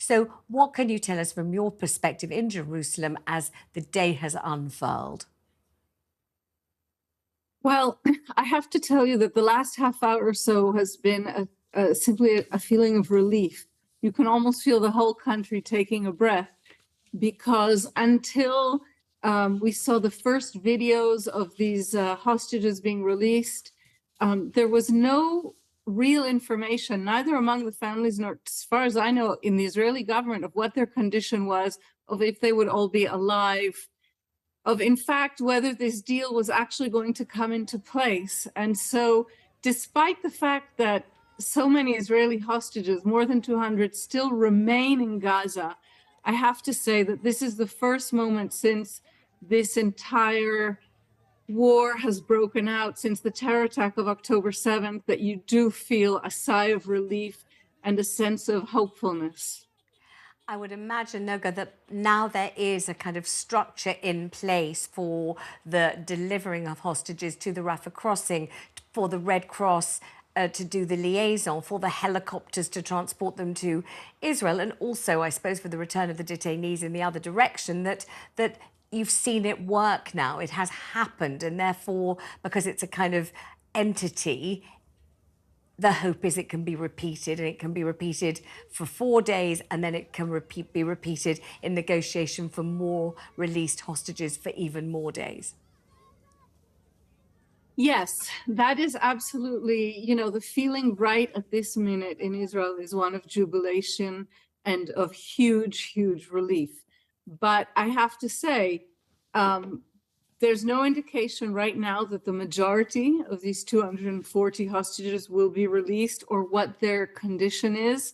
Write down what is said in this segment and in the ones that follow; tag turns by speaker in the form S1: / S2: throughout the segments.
S1: So what can you tell us from your perspective in Jerusalem as the day has unfurled?
S2: Well, I have to tell you that the last half hour or so has been simply a feeling of relief. You can almost feel the whole country taking a breath, because until we saw the first videos of these hostages being released, there was no real information, neither among the families nor, as far as I know, in the Israeli government, of what their condition was, of if they would all be alive, of in fact whether this deal was actually going to come into place. And so despite the fact that so many Israeli hostages, more than 200, still remain in Gaza, I have to say that this is the first moment since this entire war has broken out, since the terror attack of October 7th, that you do feel a sigh of relief and a sense of hopefulness.
S1: I would imagine, Noga, that now there is a kind of structure in place for the delivering of hostages to the Rafah crossing, for the Red Cross to do the liaison, for the helicopters to transport them to Israel, and also, I suppose, for the return of the detainees in the other direction, that you've seen it work now. It has happened, and therefore, because it's a kind of entity, the hope is it can be repeated, and it can be repeated for 4 days, and then it can be repeated in negotiation for more released hostages for even more days.
S2: Yes, that is absolutely, the feeling right at this minute in Israel is one of jubilation and of huge, huge relief. But I have to say, there's no indication right now that the majority of these 240 hostages will be released or what their condition is.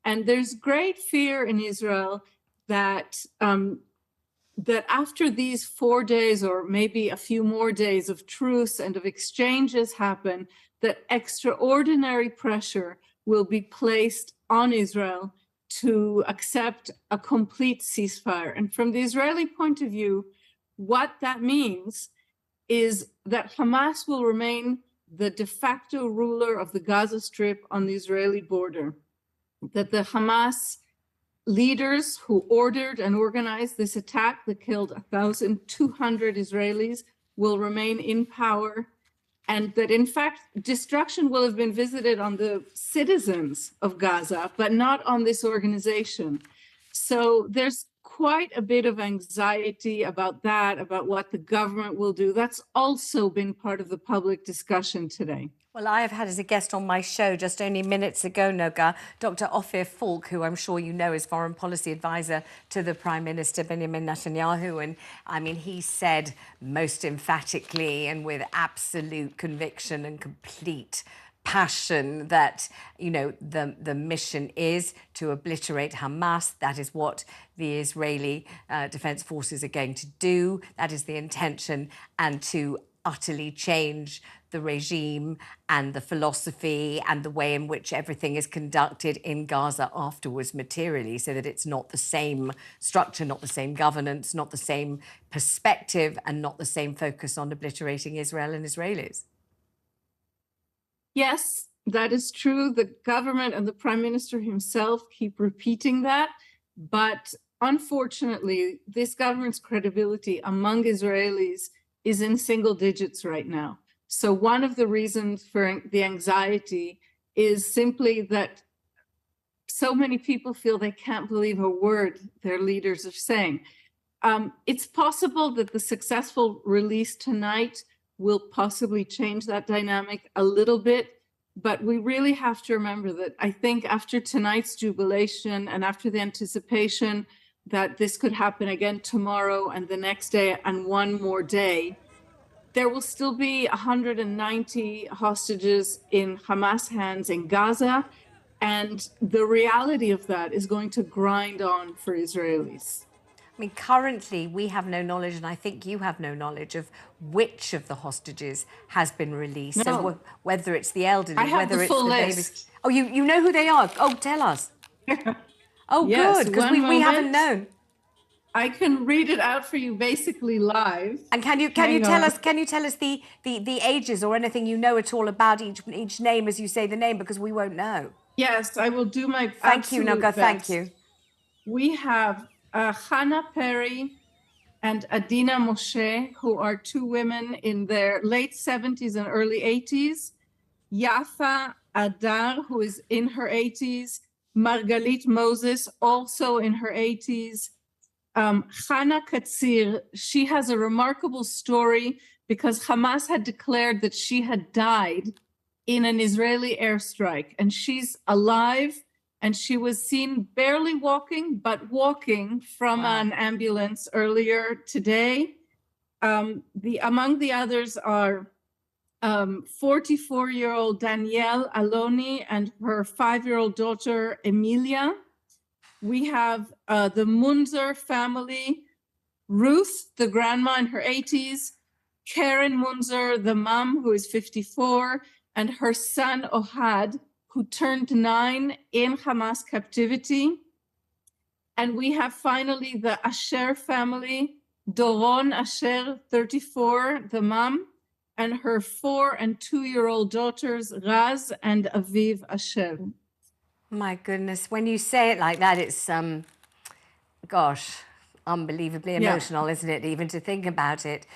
S2: And there's great fear in Israel that that after these 4 days, or maybe a few more days of truce and of exchanges happen, that extraordinary pressure will be placed on Israel to accept a complete ceasefire. And from the Israeli point of view, what that means is that Hamas will remain the de facto ruler of the Gaza Strip on the Israeli border, that the Hamas leaders who ordered and organized this attack that killed 1,200 Israelis will remain in power, and that in fact destruction will have been visited on the citizens of Gaza, but not on this organization. So there's quite a bit of anxiety about that, about what the government will do. That's also been part of the public discussion today.
S1: Well, I have had as a guest on my show just only minutes ago, Noga, Dr. Ophir Falk, who I'm sure you know is foreign policy advisor to the Prime Minister Benjamin Netanyahu. And I mean, he said most emphatically and with absolute conviction and complete passion that, the mission is to obliterate Hamas. That is what the Israeli Defense Forces are going to do. That is the intention, and to utterly change the regime and the philosophy and the way in which everything is conducted in Gaza afterwards materially, so that it's not the same structure, not the same governance, not the same perspective, and not the same focus on obliterating Israel and Israelis.
S2: Yes, that is true. The government and the Prime Minister himself keep repeating that. But unfortunately, this government's credibility among Israelis is in single digits right now. So one of the reasons for the anxiety is simply that so many people feel they can't believe a word their leaders are saying. It's possible that the successful release tonight will possibly change that dynamic a little bit, but we really have to remember that I think after tonight's jubilation and after the anticipation that this could happen again tomorrow and the next day and one more day, there will still be 190 hostages in Hamas hands in Gaza, and the reality of that is going to grind on for Israelis.
S1: I mean, currently we have no knowledge, and I think you have no knowledge of which of the hostages has been released.
S2: No.
S1: So whether it's the elderly,
S2: I have
S1: whether
S2: the
S1: it's
S2: full
S1: the
S2: list.
S1: babies. Oh, you know who they are? Oh, tell us. Oh,
S2: Yes,
S1: good, because we haven't known.
S2: I can read it out for you basically live.
S1: And can you tell us the ages or anything you know at all about each name as you say the name, because we won't know.
S2: Yes, I will do my
S1: Thank you, Noga.
S2: best.
S1: Thank you.
S2: We have Hannah Perry and Adina Moshe, who are two women in their late 70s and early 80s. Yafa Adar, who is in her 80s. Margalit Moses, also in her 80s. Hannah Katzir, she has a remarkable story because Hamas had declared that she had died in an Israeli airstrike, and she's alive, and she was seen barely walking, but walking from an ambulance earlier today. Among the others are 44-year-old Danielle Aloni and her 5-year-old daughter, Emilia. We have the Munzer family, Ruth, the grandma in her 80s, Karen Munzer, the mom, who is 54, and her son, Ohad, who turned 9 in Hamas captivity. And we have finally the Asher family, Doron Asher, 34, the mom, and her 4- and 2-year-old daughters, Raz and Aviv Asher.
S1: My goodness, when you say it like that, it's, gosh, unbelievably emotional, isn't it, even to think about it?